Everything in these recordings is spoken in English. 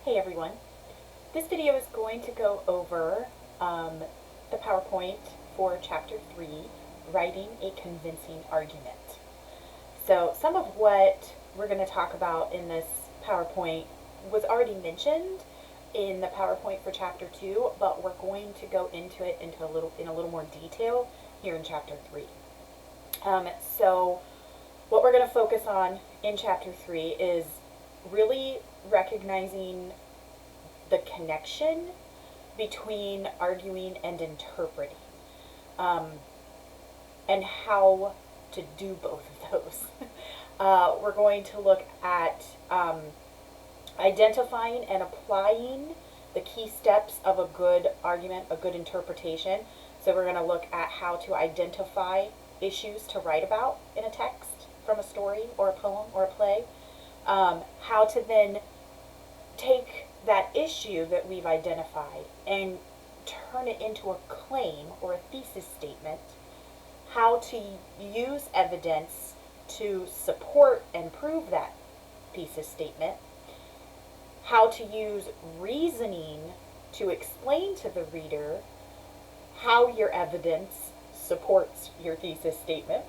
Hey everyone. This video is going to go over the PowerPoint for Chapter 3, Writing a Convincing Argument. So some of what we're going to talk about in this PowerPoint was already mentioned in the PowerPoint for Chapter 2, but we're going to go into it in a little more detail here in Chapter 3. So what we're going to focus on in Chapter 3 is really recognizing the connection between arguing and interpreting, and how to do both of those. We're going to look at identifying and applying the key steps of a good argument, a good interpretation. So we're going to look at how to identify issues to write about in a text from a story or a poem or a play, how to then take that issue that we've identified and turn it into a claim or a thesis statement, how to use evidence to support and prove that thesis statement, how to use reasoning to explain to the reader how your evidence supports your thesis statement,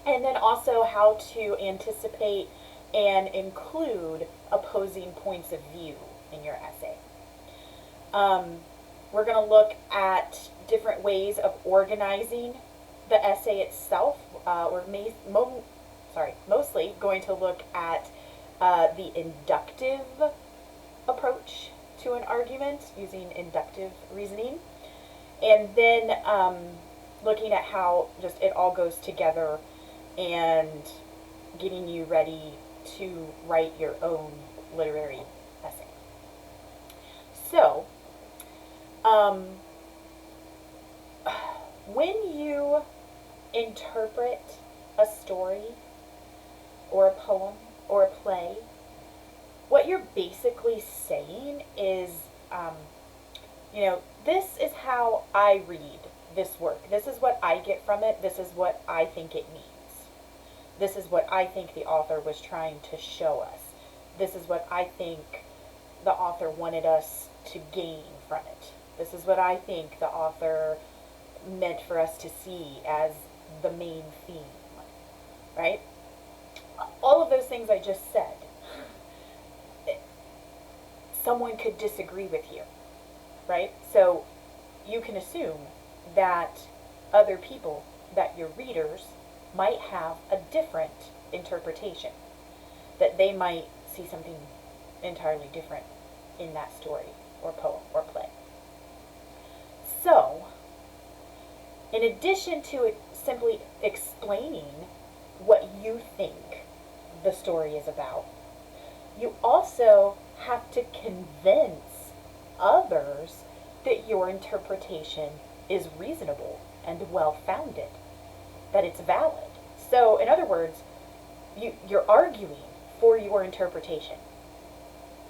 and then also how to anticipate and include opposing points of view in your essay. We're going to look at different ways of organizing the essay itself. We're mostly going to look at the inductive approach to an argument using inductive reasoning, and then looking at how just it all goes together and getting you ready to write your own literary essay. So, when you interpret a story or a poem or a play, what you're basically saying is, this is how I read this work. This is what I get from it. This is what I think it means. This is what I think the author was trying to show us. This is what I think the author wanted us to gain from it. This is what I think the author meant for us to see as the main theme, right? All of those things I just said, someone could disagree with you, right? So you can assume that other people, that your readers, might have a different interpretation, that they might see something entirely different in that story or poem or play. So, in addition to simply explaining what you think the story is about, you also have to convince others that your interpretation is reasonable and well-founded, that it's valid. So, in other words, you're arguing for your interpretation.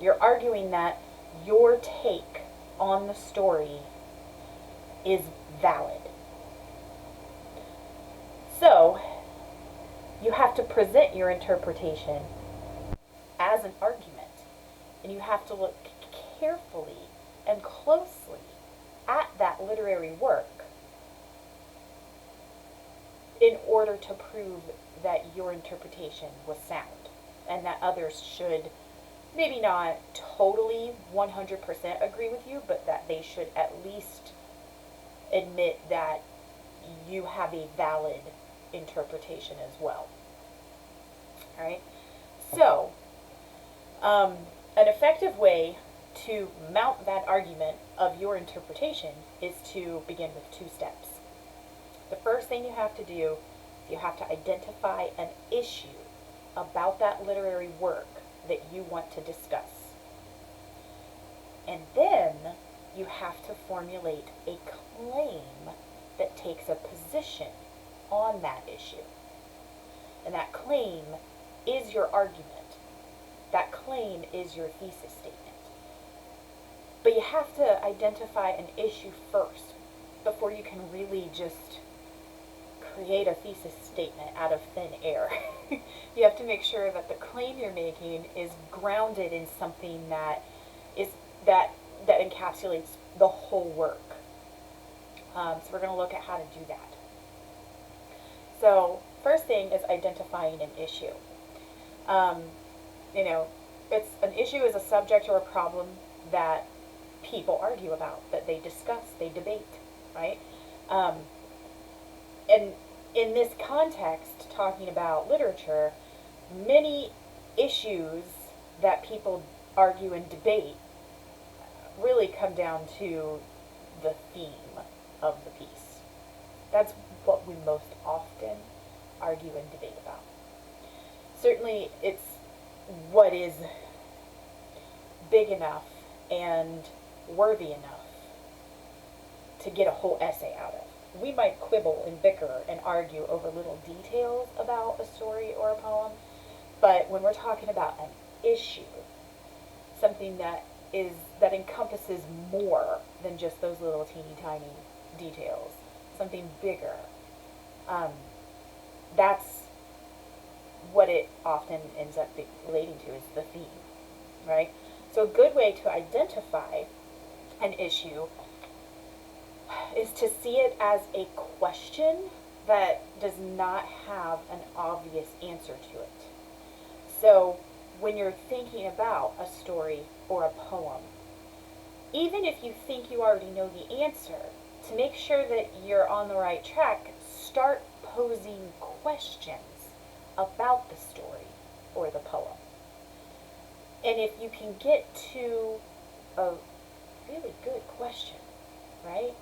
You're arguing that your take on the story is valid. So, you have to present your interpretation as an argument, and you have to look carefully and closely at that literary work in order to prove that your interpretation was sound, and that others should maybe not totally 100% agree with you, but that they should at least admit that you have a valid interpretation as well. Alright? So, an effective way to mount that argument of your interpretation is to begin with 2 steps. The first thing you have to do, you have to identify an issue about that literary work that you want to discuss. And then you have to formulate a claim that takes a position on that issue. And that claim is your argument. That claim is your thesis statement. But you have to identify an issue first before you can really just create a thesis statement out of thin air. You have to make sure that the claim you're making is grounded in something that is that encapsulates the whole work. So we're going to look at how to do that. So first thing is identifying an issue. You know, it's an issue is a subject or a problem that people argue about, that they discuss, they debate, right? And in this context, talking about literature, many issues that people argue and debate really come down to the theme of the piece. That's what we most often argue and debate about. Certainly, it's what is big enough and worthy enough to get a whole essay out of. We might quibble and bicker and argue over little details about a story or a poem, but when we're talking about an issue, something that encompasses more than just those little teeny tiny details, something bigger, that's what it often ends up relating to, is the theme, right? So a good way to identify an issue is to see it as a question that does not have an obvious answer to it. So when you're thinking about a story or a poem, even if you think you already know the answer, to make sure that you're on the right track, start posing questions about the story or the poem. And if you can get to a really good question, right?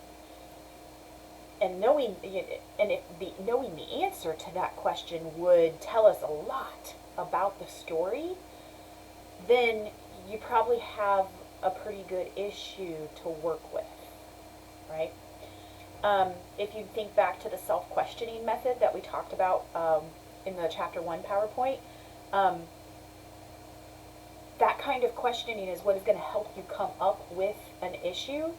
And knowing the answer to that question would tell us a lot about the story, then you probably have a pretty good issue to work with, right? If you think back to the self-questioning method that we talked about in the Chapter 1 PowerPoint, that kind of questioning is what is going to help you come up with an issue.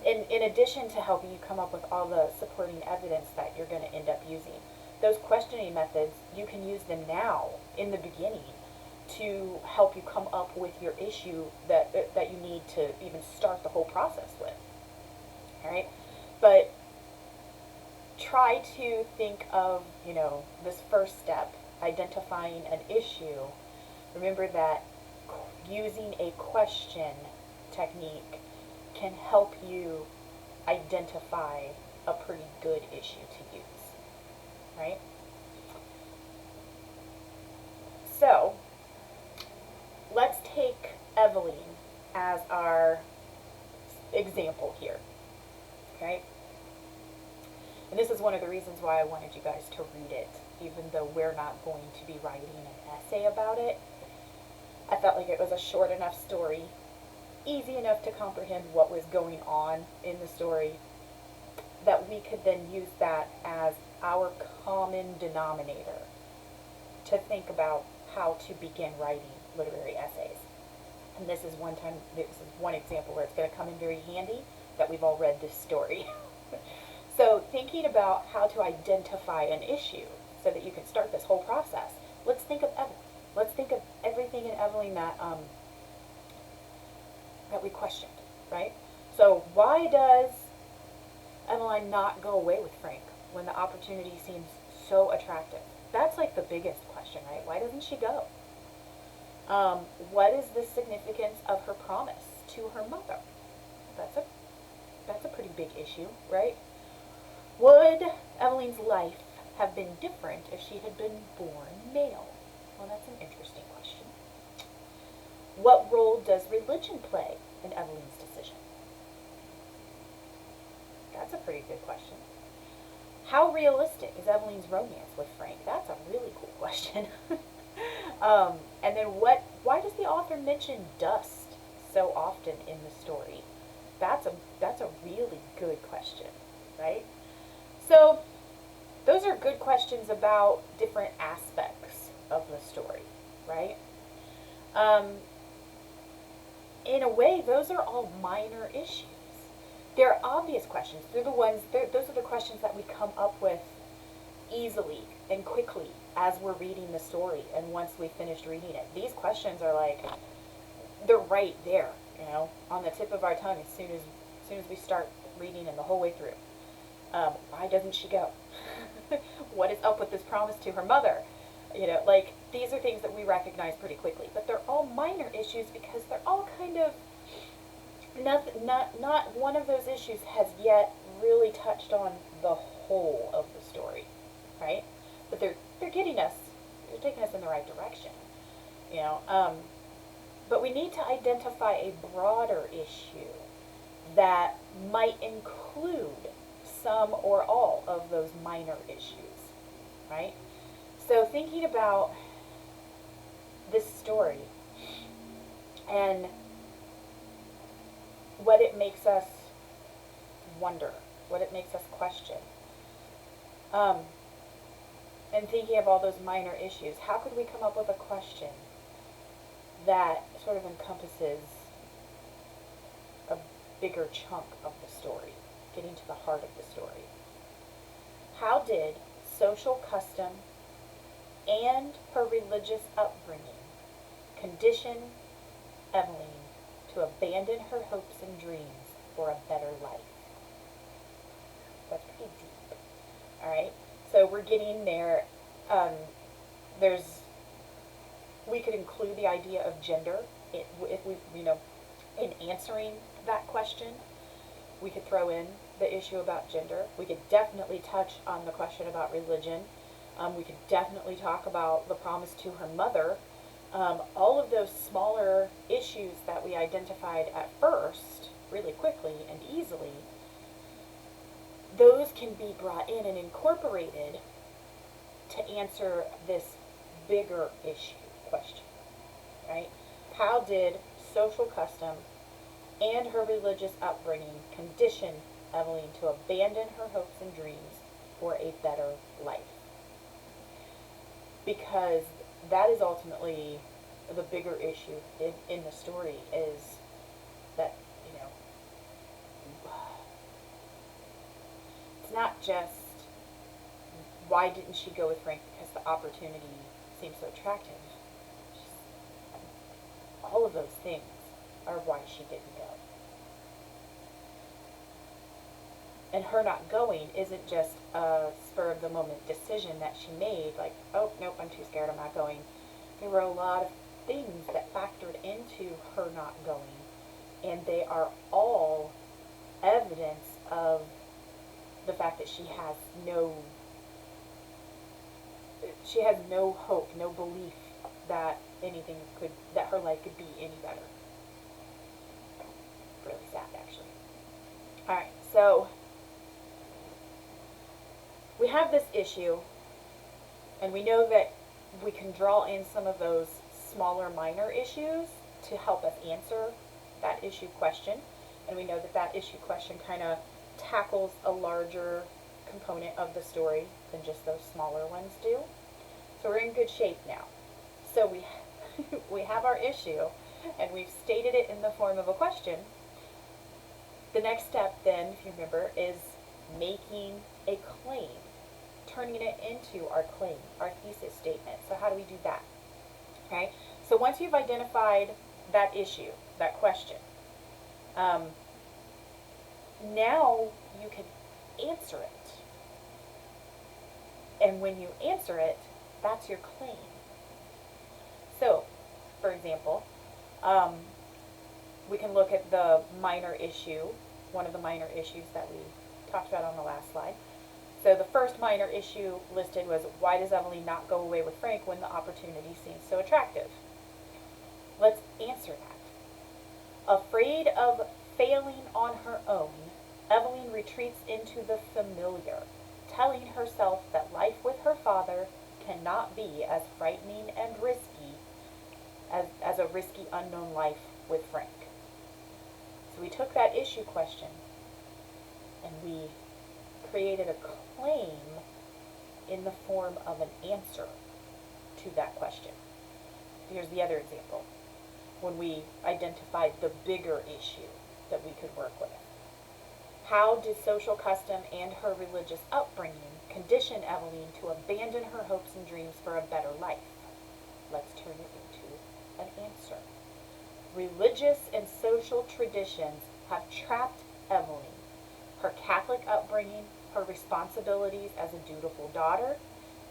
In addition to helping you come up with all the supporting evidence that you're going to end up using. Those questioning methods, you can use them now, in the beginning, to help you come up with your issue that you need to even start the whole process with. All right? But try to think of, this first step, identifying an issue. Remember that using a question technique can help you identify a pretty good issue to use, right? So, let's take Eveline as our example here, okay? And this is one of the reasons why I wanted you guys to read it, even though we're not going to be writing an essay about it. I felt like it was a short enough story, easy enough to comprehend what was going on in the story, that we could then use that as our common denominator to think about how to begin writing literary essays. And this is one example where it's going to come in very handy that we've all read this story. So thinking about how to identify an issue so that you can start this whole process, let's think of Eveline. Let's think of everything in Eveline that we questioned, right? So why does Eveline not go away with Frank when the opportunity seems so attractive? That's like the biggest question, right? Why doesn't she go? What is the significance of her promise to her mother? That's a pretty big issue, right? Would Eveline's life have been different if she had been born male? Well, that's an interesting question. What role does religion play in Eveline's decision? That's a pretty good question. How realistic is Eveline's romance with Frank? That's a really cool question. And then why does the author mention dust so often in the story? That's a really good question, right? So those are good questions about different aspects of the story, right? In a way, those are all minor issues. They're obvious questions. Those are the questions that we come up with easily and quickly as we're reading the story and once we finished reading it. These questions are like, they're right there, on the tip of our tongue as soon as we start reading and the whole way through. Why doesn't she go? What is up with this promise to her mother? Like, these are things that we recognize pretty quickly, but they're all minor issues because they're all kind of, not one of those issues has yet really touched on the whole of the story, right? But they're taking us in the right direction, you know. But we need to identify a broader issue that might include some or all of those minor issues, right? So thinking about this story and what it makes us wonder, what it makes us question, and thinking of all those minor issues, how could we come up with a question that sort of encompasses a bigger chunk of the story, getting to the heart of the story? How did social custom and her religious upbringing condition Evelyn to abandon her hopes and dreams for a better life? That's pretty deep. All right, so we're getting there. We could include the idea of gender if we, in answering that question. We could throw in the issue about gender. We could definitely touch on the question about religion. We could definitely talk about the promise to her mother. All of those smaller issues that we identified at first, really quickly and easily, those can be brought in and incorporated to answer this bigger issue question, right? How did social custom and her religious upbringing condition Evelyn to abandon her hopes and dreams for a better life? Because that is ultimately the bigger issue in the story, is that, it's not just why didn't she go with Frank because the opportunity seemed so attractive. All of those things are why she didn't go. And her not going isn't just a spur of the moment decision that she made, like, oh, nope, I'm too scared, I'm not going. There were a lot of things that factored into her not going, and they are all evidence of the fact that she has no hope, no belief that that her life could be any better. Really sad, actually. Alright, so we have this issue, and we know that we can draw in some of those smaller minor issues to help us answer that issue question, and we know that that issue question kind of tackles a larger component of the story than just those smaller ones do. So we're in good shape now. So we have our issue, and we've stated it in the form of a question. The next step then, if you remember, is making a claim, turning it into our claim, our thesis statement. So how do we do that? Okay, so once you've identified that issue, that question, now you can answer it. And when you answer it, that's your claim. So, for example, we can look at the minor issue, one of the minor issues that we talked about on the last slide. So the first minor issue listed was, why does Evelyn not go away with Frank when the opportunity seems so attractive? Let's answer that. Afraid of failing on her own, Evelyn retreats into the familiar, telling herself that life with her father cannot be as frightening and risky as a risky unknown life with Frank. So we took that issue question and we created a claim in the form of an answer to that question. Here's the other example. When we identified the bigger issue that we could work with. How did social custom and her religious upbringing condition Eveline to abandon her hopes and dreams for a better life? Let's turn it into an answer. Religious and social traditions have trapped Eveline. Her Catholic upbringing, her responsibilities as a dutiful daughter,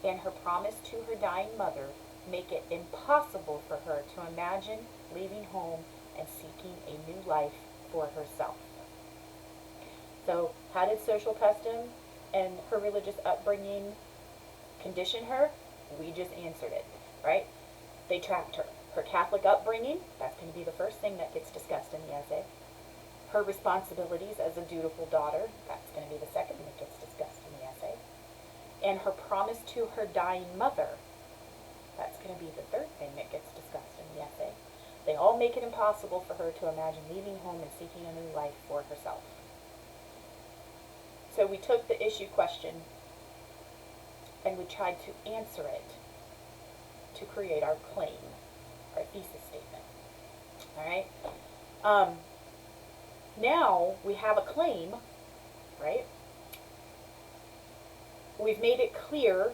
and her promise to her dying mother make it impossible for her to imagine leaving home and seeking a new life for herself. So, how did social custom and her religious upbringing condition her? We just answered it, right? They trapped her. Her Catholic upbringing, that's going to be the first thing that gets discussed in the essay. Her responsibilities as a dutiful daughter, that's going to be the second that gets discussed in the essay. And her promise to her dying mother, that's going to be the third thing that gets discussed in the essay. They all make it impossible for her to imagine leaving home and seeking a new life for herself. So we took the issue question and we tried to answer it to create our claim, our thesis statement. All right? Now we have a claim, right? We've made it clear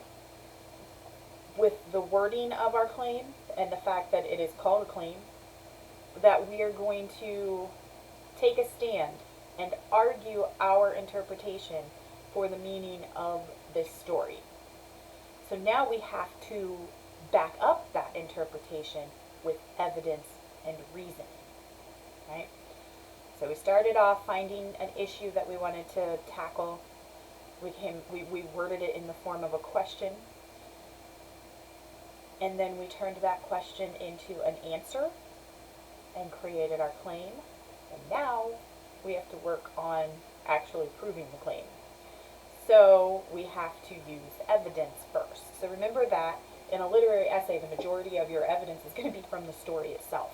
with the wording of our claim and the fact that it is called a claim that we are going to take a stand and argue our interpretation for the meaning of this story. So now we have to back up that interpretation with evidence and reasoning, right? So we started off finding an issue that we wanted to tackle. We worded it in the form of a question, and then we turned that question into an answer and created our claim. And now we have to work on actually proving the claim. So we have to use evidence first. So remember that in a literary essay, the majority of your evidence is going to be from the story itself.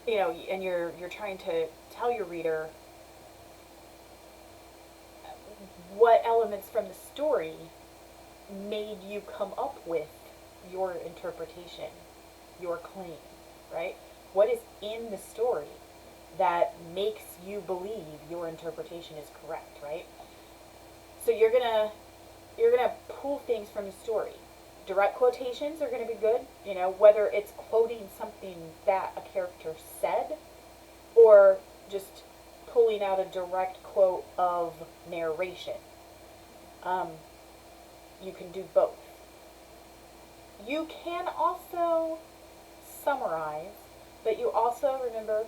And you're trying to tell your reader what elements from the story made you come up with your interpretation, your claim, right? What is in the story that makes you believe your interpretation is correct, right? So you're gonna pull things from the story. Direct quotations are going to be good, whether it's quoting something that a character said or just pulling out a direct quote of narration. You can do both. You can also summarize, but you also, remember,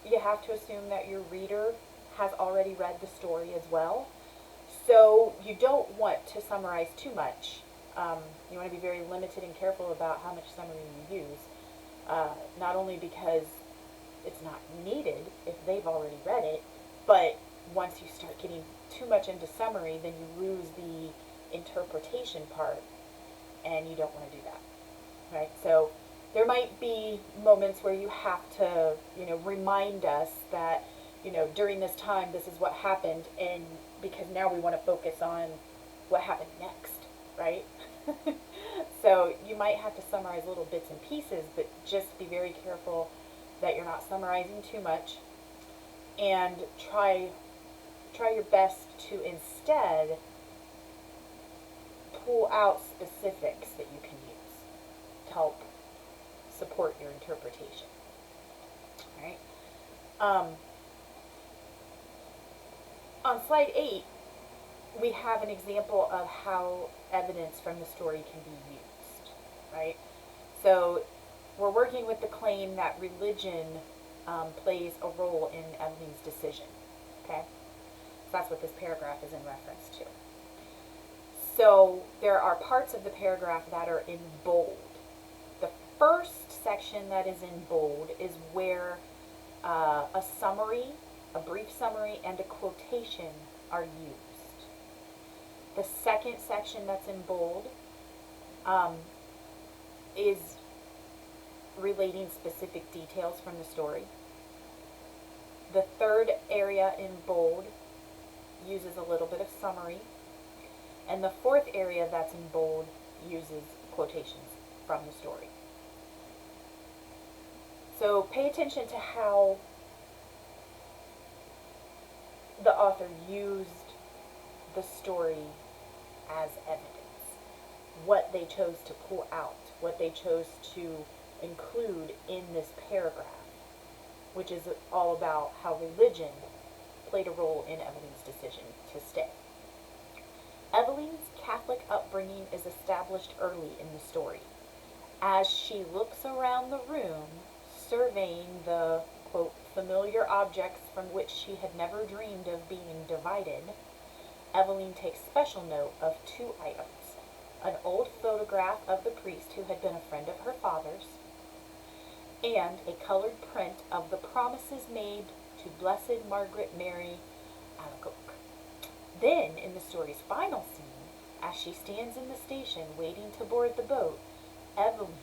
you have to assume that your reader has already read the story as well. So you don't want to summarize too much. You want to be very limited and careful about how much summary you use. Not only because it's not needed if they've already read it, but once you start getting too much into summary, then you lose the interpretation part, and you don't want to do that, right? So there might be moments where you have to, remind us that, during this time, this is what happened, and because now we want to focus on what happened next, right? So you might have to summarize little bits and pieces, but just be very careful that you're not summarizing too much, and try your best to instead pull out specifics that you can use to help support your interpretation. All right. On slide 8, we have an example of how evidence from the story can be used, right? So we're working with the claim that religion plays a role in Eveline's decision, okay? So that's what this paragraph is in reference to. So there are parts of the paragraph that are in bold. The first section that is in bold is where a summary, a brief summary, and a quotation are used. The second section that's in bold is relating specific details from the story. The third area in bold uses a little bit of summary. And the fourth area that's in bold uses quotations from the story. So pay attention to how the author used the story as evidence. What they chose to pull out, what they chose to include in this paragraph, which is all about how religion played a role in Evelyn's decision to stay. Evelyn's Catholic upbringing is established early in the story. As she looks around the room, surveying the, quote, familiar objects from which she had never dreamed of being divided, Evelyn takes special note of two items: an old photograph of the priest who had been a friend of her father's, and a colored print of the promises made to Blessed Margaret Mary Alacoque. Then, in the story's final scene, as she stands in the station waiting to board the boat, Evelyn,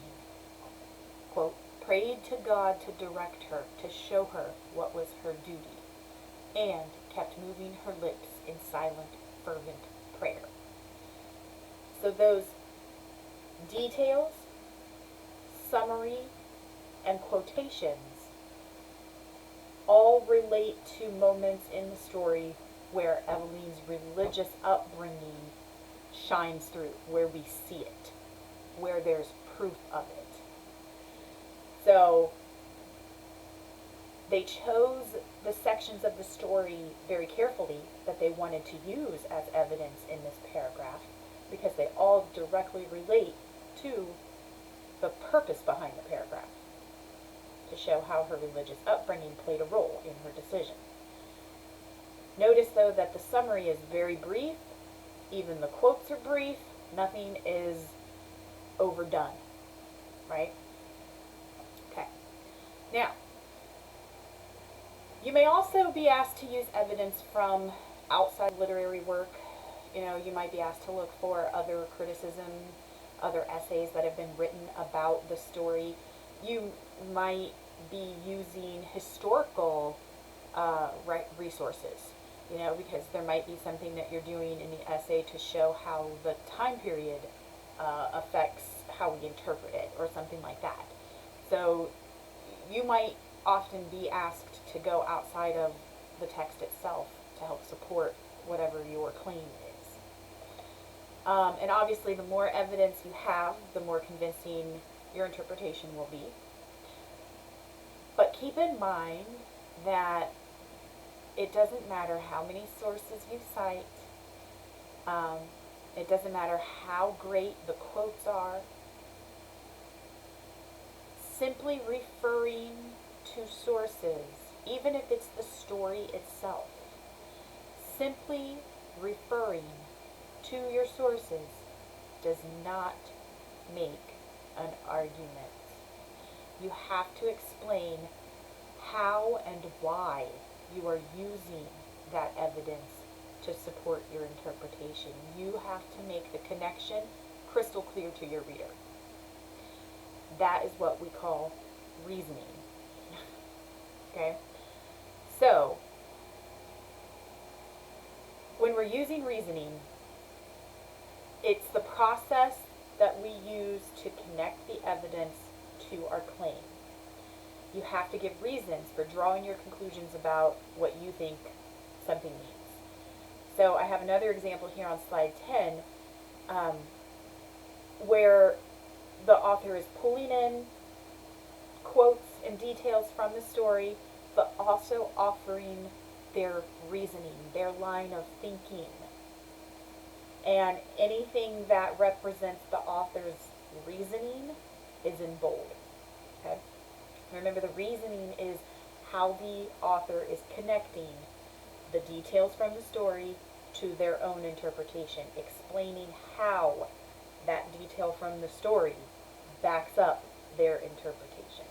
quote, prayed to God to direct her, to show her what was her duty, and kept moving her lips in silent, fervent prayer. So those details, summary, and quotations all relate to moments in the story where Evelyn's religious upbringing shines through, where we see it, where there's proof of it. So they chose the sections of the story very carefully that they wanted to use as evidence in this paragraph, because they all directly relate to the purpose behind the paragraph, to show how her religious upbringing played a role in her decision. Notice, though, that the summary is very brief. Even the quotes are brief. Nothing is overdone, right? Okay. Now, you may also be asked to use evidence from outside literary work. You know, you might be asked to look for other criticism, other essays that have been written about the story. You might be using historical resources, you know, because there might be something that you're doing in the essay to show how the time period affects how we interpret it, or something like that. So you might often be asked to go outside of the text itself to help support whatever your claim is. And obviously, the more evidence you have, the more convincing your interpretation will be. But keep in mind that it doesn't matter how many sources you cite. It doesn't matter how great the quotes are. Simply referring to sources, even if it's the story itself, simply referring to your sources does not make an argument. You have to explain how and why you are using that evidence to support your interpretation. You have to make the connection crystal clear to your reader. That is what we call reasoning. Okay? So, when we're using reasoning, it's the process that we use to connect the evidence to our claim. You have to give reasons for drawing your conclusions about what you think something means. So I have another example here on slide 10, where the author is pulling in quotes and details from the story, but also offering their reasoning, their line of thinking. And anything that represents the author's reasoning is in bold. Okay? Remember, the reasoning is how the author is connecting the details from the story to their own interpretation, explaining how that detail from the story backs up their interpretation.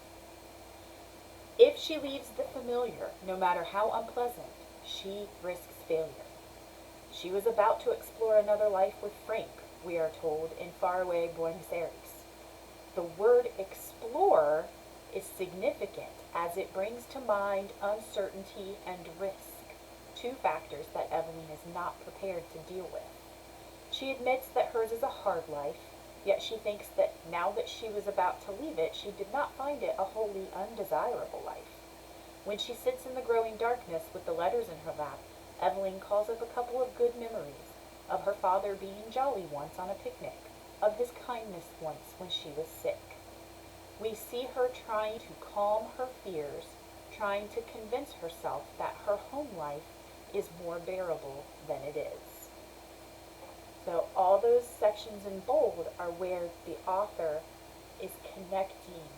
If she leaves the familiar, no matter how unpleasant, she risks failure. She was about to explore another life with Frank, we are told, in faraway Buenos Aires. The word explore is significant as it brings to mind uncertainty and risk, two factors that Evelyn is not prepared to deal with. She admits that hers is a hard life, yet she thinks that now that she was about to leave it, she did not find it a wholly undesirable life. When she sits in the growing darkness with the letters in her lap, Evelyn calls up a couple of good memories of her father being jolly once on a picnic, of his kindness once when she was sick. We see her trying to calm her fears, trying to convince herself that her home life is more bearable than it is. So all those sections in bold are where the author is connecting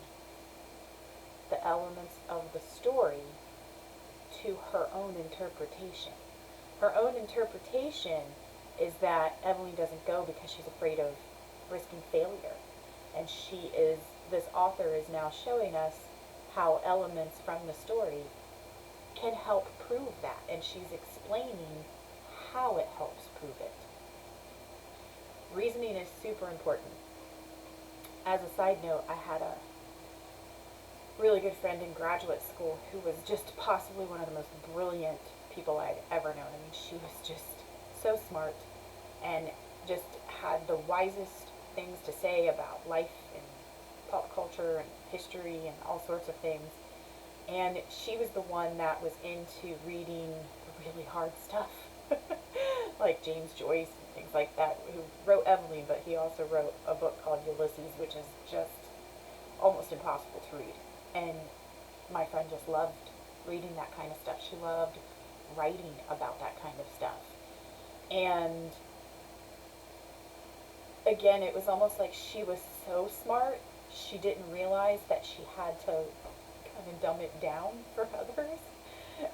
the elements of the story to her own interpretation. Her own interpretation is that Evelyn doesn't go because she's afraid of risking failure. And this author is now showing us how elements from the story can help prove that. And she's explaining how it helps prove it. Reasoning is super important. As a side note, I had a really good friend in graduate school who was just possibly one of the most brilliant people I'd ever known. I mean, she was just so smart and just had the wisest things to say about life and pop culture and history and all sorts of things. And she was the one that was into reading really hard stuff, like James Joyce and things like that, who wrote Evelyn, but he also wrote a book called Ulysses, which is just almost impossible to read. And my friend just loved reading that kind of stuff. She loved writing about that kind of stuff. And again, it was almost like she was so smart, she didn't realize that she had to kind of dumb it down for others.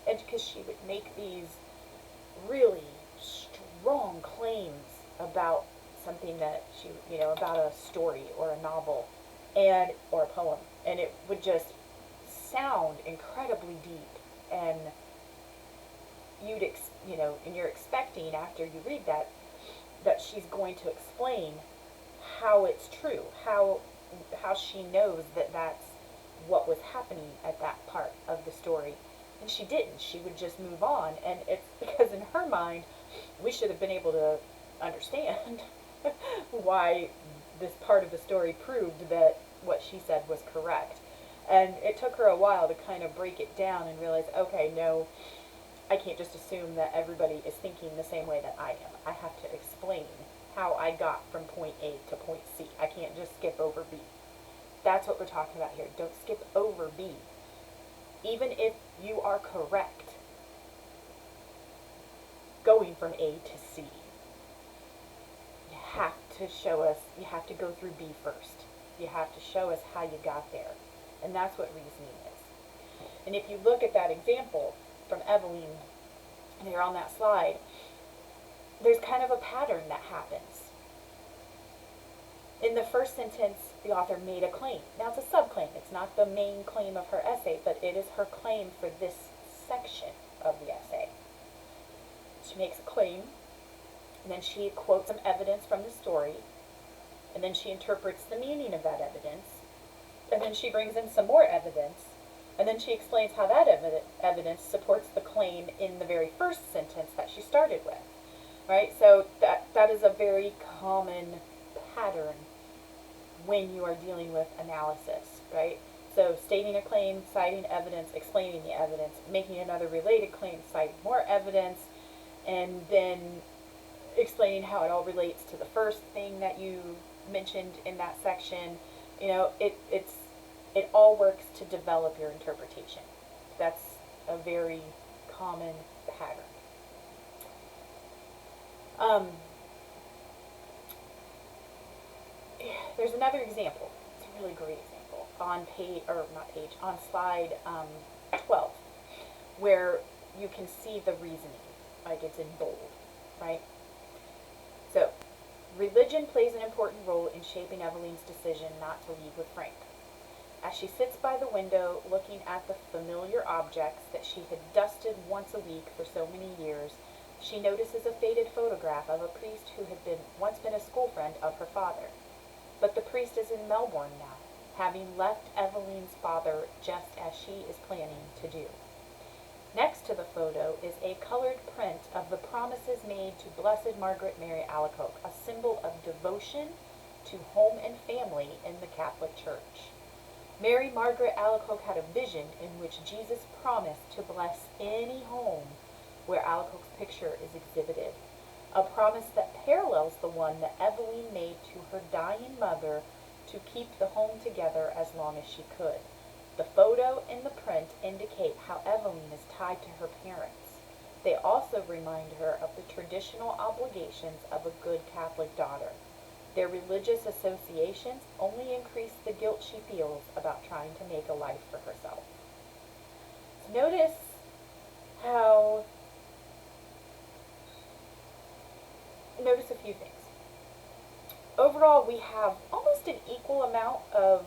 And because she would make these really strong claims about something that she, about a story or a novel or a poem. And it would just sound incredibly deep. And and you're expecting after you read that she's going to explain how it's true, how she knows that that's what was happening at that part of the story. And she didn't. She would just move on. And it's because in her mind, we should have been able to understand why this part of the story proved that what she said was correct. And it took her a while to kind of break it down and realize, okay, no, I can't just assume that everybody is thinking the same way that I am. I have to explain how I got from point A to point C. I can't just skip over B. That's what we're talking about here. Don't skip over B. Even if you are correct going from A to C, you have to go through B first. You have to show us how you got there. And that's what reasoning is. And if you look at that example from Evelyn there on that slide, there's kind of a pattern that happens. In the first sentence, the author made a claim. Now it's a subclaim. It's not the main claim of her essay, but it is her claim for this section of the essay. She makes a claim, and then she quotes some evidence from the story, and then she interprets the meaning of that evidence, and then she brings in some more evidence, and then she explains how that evidence supports the claim in the very first sentence that she started with. Right? So that is a very common pattern when you are dealing with analysis, right? So stating a claim, citing evidence, explaining the evidence, making another related claim, citing more evidence, and then explaining how it all relates to the first thing that you mentioned in that section. It all works to develop your interpretation. That's a very common pattern. There's another example. It's a really great example on slide 12, where you can see the reasoning, like it's in bold, right? So, religion plays an important role in shaping Evelyn's decision not to leave with Frank. As she sits by the window looking at the familiar objects that she had dusted once a week for so many years, she notices a faded photograph of a priest who had once been a school friend of her father. But the priest is in Melbourne now, having left Evelyn's father just as she is planning to do. Next to the photo is a colored print of the promises made to Blessed Margaret Mary Alacoque, a symbol of devotion to home and family in the Catholic Church. Mary Margaret Alacoque had a vision in which Jesus promised to bless any home where Alacoque's picture is exhibited, a promise that parallels the one that Eveline made to her dying mother to keep the home together as long as she could. The photo and the print indicate how Eveline is tied to her parents. They also remind her of the traditional obligations of a good Catholic daughter. Their religious associations only increase the guilt she feels about trying to make a life for herself. So notice how, notice a few things. Overall, we have almost an equal amount of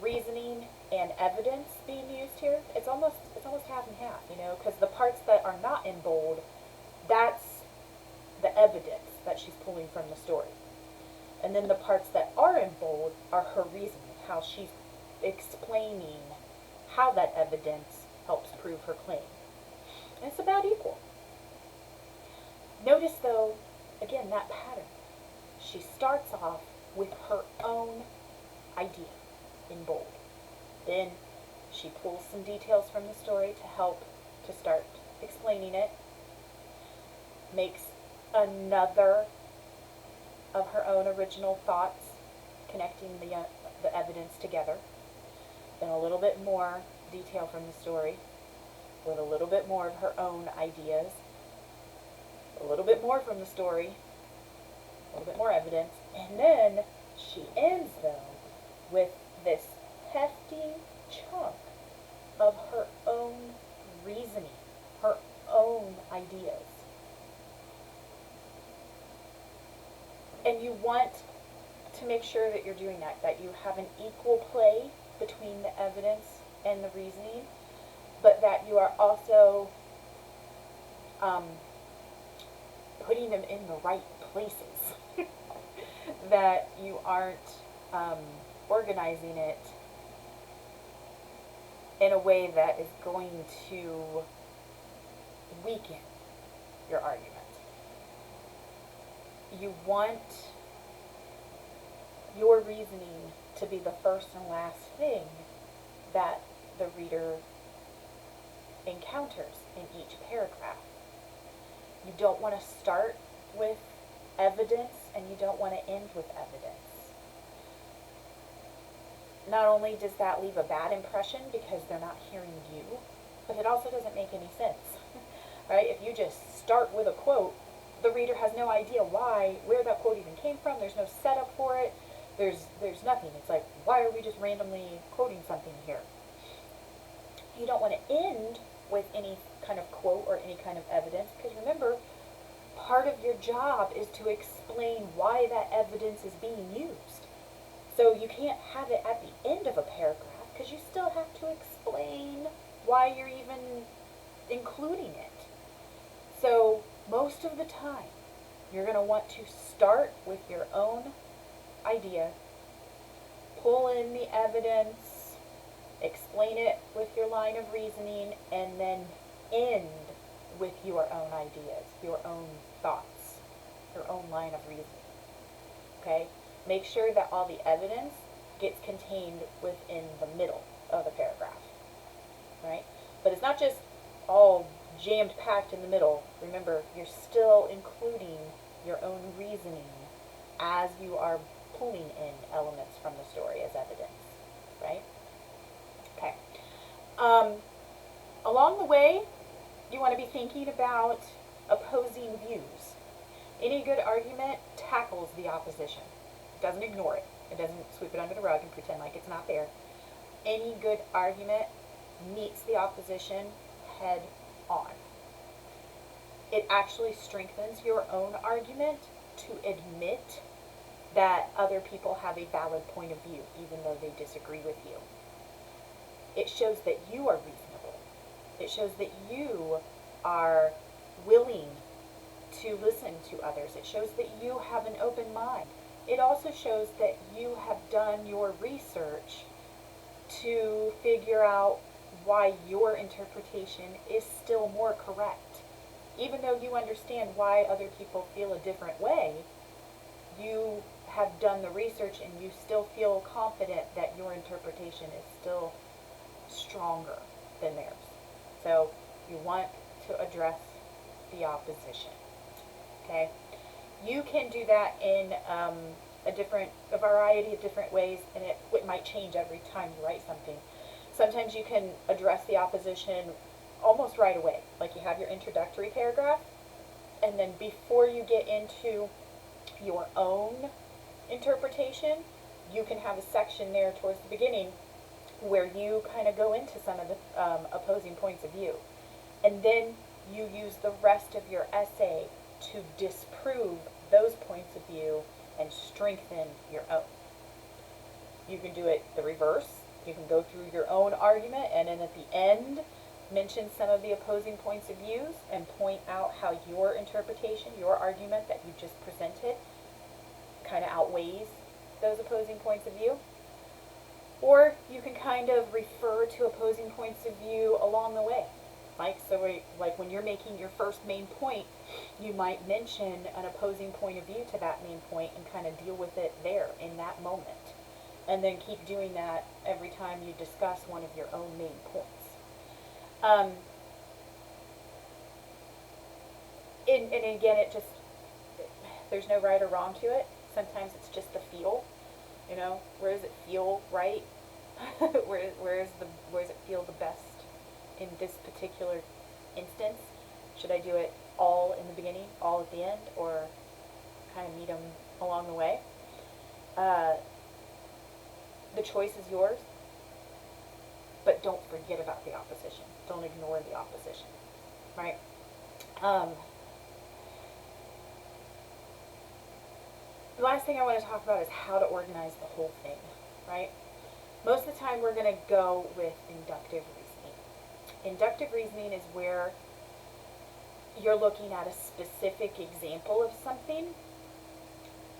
reasoning and evidence being used here. It's almost half and half, you know, because the parts that are not in bold, that's the evidence that she's pulling from the story. And then the parts that are in bold are her reasoning, how she's explaining how that evidence helps prove her claim. And it's about equal. Notice, though, again, that pattern. She starts off with her own idea in bold. Then she pulls some details from the story to help to start explaining it, makes another of her own original thoughts, connecting the evidence together, then a little bit more detail from the story, with a little bit more of her own ideas, a little bit more from the story, a little bit more evidence, and then she ends, though, with this hefty chunk of her own reasoning, her own ideas. And you want to make sure that you're doing that you have an equal play between the evidence and the reasoning, but that you are also putting them in the right places. That you aren't organizing it in a way that is going to weaken your argument. You want your reasoning to be the first and last thing that the reader encounters in each paragraph. You don't want to start with evidence, and you don't want to end with evidence. Not only does that leave a bad impression because they're not hearing you, but it also doesn't make any sense. Right? If you just start with a quote, the reader has no idea where that quote even came from. There's no setup for it. There's nothing. It's like, why are we just randomly quoting something here? You don't want to end with any kind of quote or any kind of evidence, because remember, part of your job is to explain why that evidence is being used. So you can't have it at the end of a paragraph, because you still have to explain why you're even including it. So most of the time, you're going to want to start with your own idea, pull in the evidence, explain it with your line of reasoning, and then end with your own ideas, your own thoughts, your own line of reasoning. Okay? Make sure that all the evidence gets contained within the middle of the paragraph. Right? But it's not just all jammed packed in the middle. Remember, you're still including your own reasoning as you are pulling in elements from the story as evidence. Right? Okay. Along the way, you want to be thinking about opposing views. Any good argument tackles the opposition. It doesn't ignore it. It doesn't sweep it under the rug and pretend like it's not there. Any good argument meets the opposition head on. It actually strengthens your own argument to admit that other people have a valid point of view, even though they disagree with you. It shows that you are reasonable. It shows that you are willing to listen to others. It shows that you have an open mind. It also shows that you have done your research to figure out why your interpretation is still more correct. Even though you understand why other people feel a different way, you have done the research and you still feel confident that your interpretation is still stronger than theirs. So You want to address the opposition. Okay? You can do that in a variety of different ways, and it might change every time you write something. Sometimes you can address the opposition almost right away. Like you have your introductory paragraph, and then before you get into your own interpretation, you can have a section there towards the beginning where you kind of go into some of the opposing points of view. And then you use the rest of your essay to disprove those points of view and strengthen your own. You can do it the reverse. You can go through your own argument and then at the end mention some of the opposing points of views and point out how your interpretation, your argument that you just presented kind of outweighs those opposing points of view. Or you can kind of refer to opposing points of view along the way. Like when you're making your first main point, you might mention an opposing point of view to that main point and kind of deal with it there in that moment. And then keep doing that every time you discuss one of your own main points. And again, there's no right or wrong to it. Sometimes it's just the feel. Where does it feel right? where does it feel the best in this particular instance? Should I do it all in the beginning, all at the end, or kind of meet them along the way? The choice is yours, but don't forget about the opposition. Don't ignore the opposition, right? The last thing I want to talk about is how to organize the whole thing, right? Most of the time we're going to go with inductive reasoning. Inductive reasoning is where you're looking at a specific example of something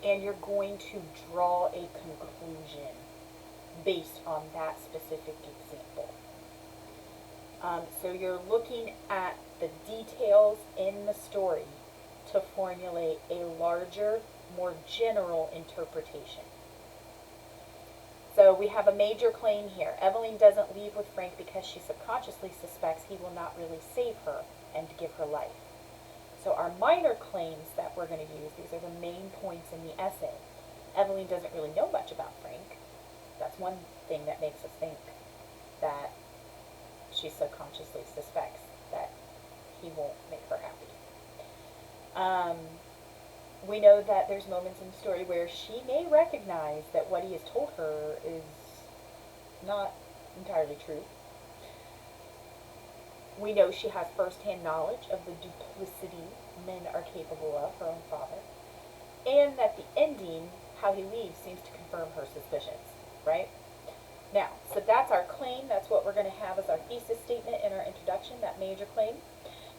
and you're going to draw a conclusion based on that specific example. So you're looking at the details in the story to formulate a larger, more general interpretation. So we have a major claim here. Evelyn doesn't leave with Frank because she subconsciously suspects he will not really save her and give her life. So our minor claims that we're going to use, these are the main points in the essay. Evelyn doesn't really know much about Frank. That's one thing that makes us think that she subconsciously suspects that he won't make her happy. We know that there's moments in the story where she may recognize that what he has told her is not entirely true. We know she has first-hand knowledge of the duplicity men are capable of, her own father, and that the ending, how he leaves, seems to confirm her suspicions, right? Now, so that's our claim. That's what we're going to have as our thesis statement in our introduction, that major claim.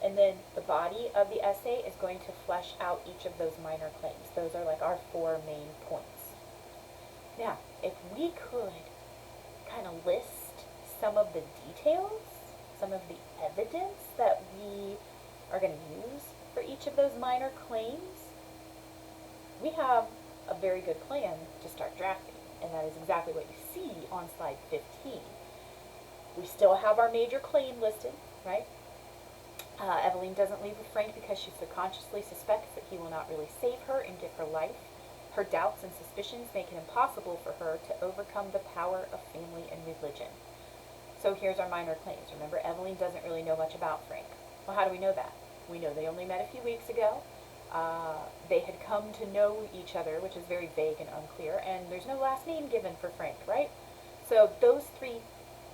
And then the body of the essay is going to flesh out each of those minor claims. Those are like our 4 main points. Now, if we could kind of list some of the details, some of the evidence that we are going to use for each of those minor claims, we have a very good plan to start drafting. And that is exactly what you see on slide 15. We still have our major claim listed, right? Evelyn doesn't leave with Frank because she subconsciously suspects that he will not really save her and give her life. Her doubts and suspicions make it impossible for her to overcome the power of family and religion. So here's our minor claims. Remember, Evelyn doesn't really know much about Frank. Well, how do we know that? We know they only met a few weeks ago. They had come to know each other, which is very vague and unclear, and there's no last name given for Frank, right? So those 3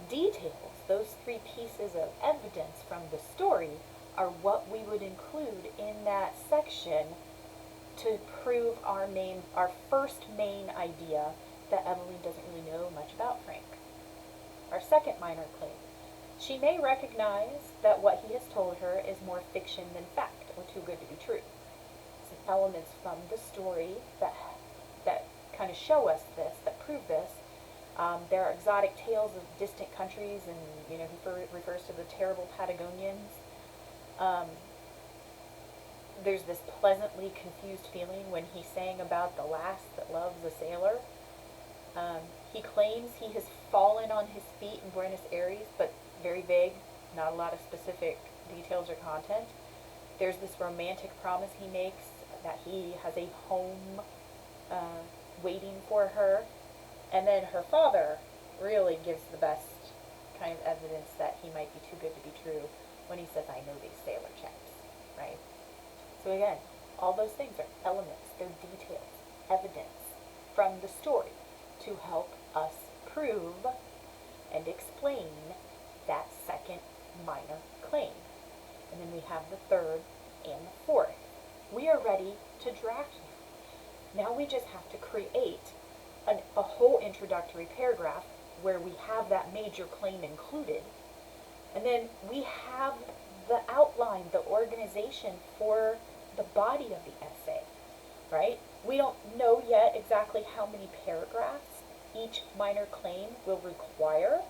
details, those 3 pieces of evidence from the story are what we would include in that section to prove our first main idea that Evelyn doesn't really know much about Frank. Our second minor claim. She may recognize that what he has told her is more fiction than fact, or too good to be true. Some elements from the story that kind of show us this, that prove this. There are exotic tales of distant countries, and he refers to the terrible Patagonians. There's this pleasantly confused feeling when he sang about the lass that loves a sailor. He claims he has fallen on his feet in Buenos Aires, but very vague, not a lot of specific details or content. There's this romantic promise he makes that he has a home waiting for her. And then her father really gives the best kind of evidence that he might be too good to be true when he says, I know these sailor chaps, right? So again, all those things are elements, they're details, evidence from the story to help us prove and explain that second minor claim. And then we have the third and the fourth. We are ready to draft now. Now we just have to create a whole introductory paragraph where we have that major claim included. And then we have the outline, the organization for the body of the essay, right? We don't know yet exactly how many paragraphs each minor claim will require,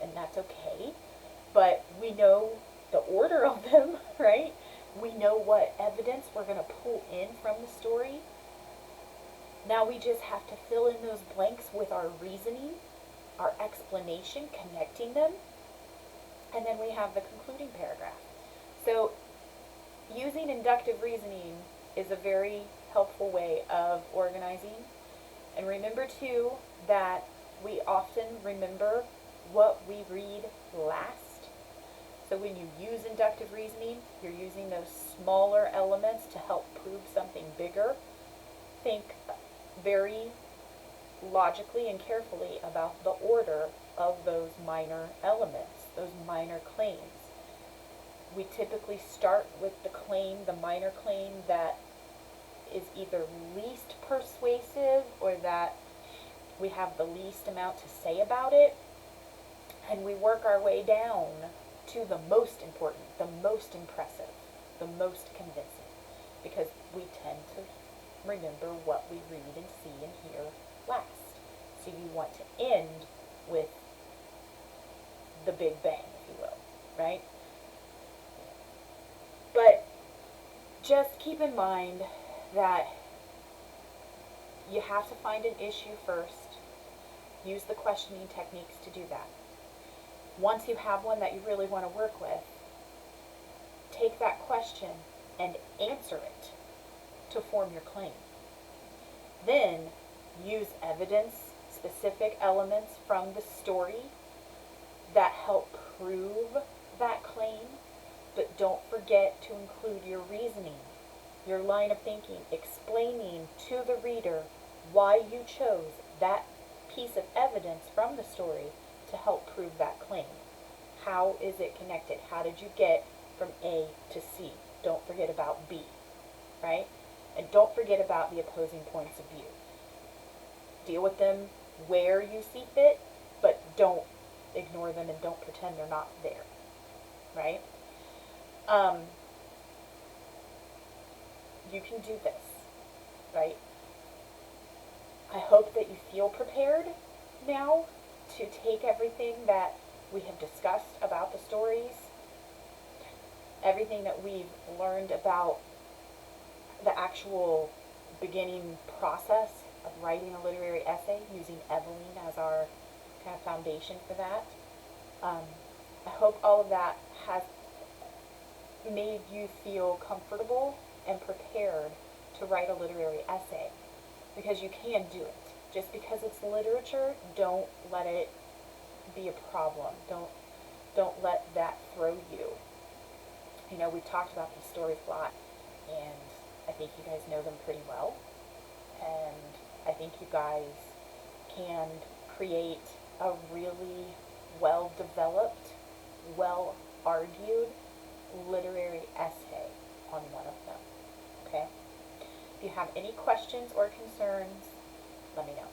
and that's okay. But we know the order of them, right? We know what evidence we're going to pull in from the story. Now we just have to fill in those blanks with our reasoning, our explanation, connecting them, and then we have the concluding paragraph. So using inductive reasoning is a very helpful way of organizing. And remember too that we often remember what we read last. So when you use inductive reasoning, you're using those smaller elements to help prove something bigger. Think very logically and carefully about the order of those minor elements, those minor claims. We typically start with the minor claim that is either least persuasive or that we have the least amount to say about it, and we work our way down to the most important, the most impressive, the most convincing, because we tend to remember what we read and see and hear last. So you want to end with the big bang, if you will, right? But just keep in mind that you have to find an issue first. Use the questioning techniques to do that. Once you have one that you really want to work with, take that question and answer it to form your claim. Then use evidence, specific elements from the story that help prove that claim, but don't forget to include your reasoning, your line of thinking, explaining to the reader why you chose that piece of evidence from the story to help prove that claim. How is it connected? How did you get from A to C? Don't forget about B, right? And don't forget about the opposing points of view. Deal with them where you see fit, but don't ignore them and don't pretend they're not there, right? You can do this, right? I hope that you feel prepared now to take everything that we have discussed about the stories, everything that we've learned about the actual beginning process of writing a literary essay, using Evelyn as our kind of foundation for that. I hope all of that has made you feel comfortable and prepared to write a literary essay, because you can do it. Just because it's literature, don't let it be a problem. Don't let that throw you. You know, we've talked about these stories a lot, and I think you guys know them pretty well, and I think you guys can create a really well-developed, well-argued literary essay on one of them, okay? If you have any questions or concerns, let me know.